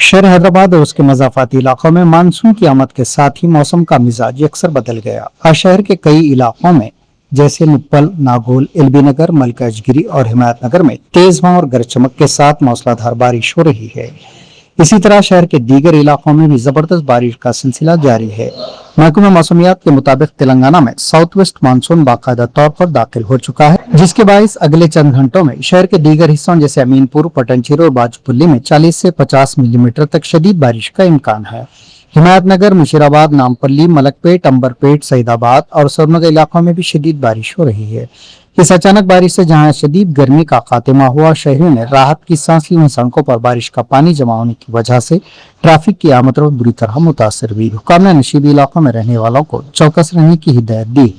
शहर हैदराबाद और उसके मज़ाफ़ाती इलाकों में मानसून की आमद के साथ ही मौसम का मिजाज अक्सर बदल गया। आज शहर के कई इलाकों में जैसे मुप्पल, नागोल, एलबी नगर, मलकाजगिरी और हिमायत नगर में तेज हवा और गरज चमक के साथ मूसलाधार बारिश हो रही है। इसी तरह शहर के दीगर इलाकों में भी जबरदस्त बारिश का सिलसिला जारी है। महकमा मौसमियात के मुताबिक तेलंगाना में साउथ वेस्ट मानसून बाकायदा तौर पर दाखिल हो चुका है, जिसके बायस अगले चंद घंटों में शहर के दीगर हिस्सों जैसे अमीनपुर, पटनचेरू और बाजूपल्ली में 40 से 50 मिलीमीटर तक शदीद बारिश का इम्कान है। हिमायतनगर, मुशीराबाद, नामपल्ली, मलकपेट, अंबरपेट, सईदाबाद और सरनगर इलाकों में भी शदीद बारिश हो रही है। इस अचानक बारिश से जहां शदीद गर्मी का खात्मा हुआ, शहरियों ने राहत की सांस ली। सड़कों पर बारिश का पानी जमा होने की वजह से ट्रैफिक की आमद बुरी तरह मुतासर हुई। हुक्काम ने नशीबी इलाकों में रहने वालों को चौकस रहने की हिदायत दी।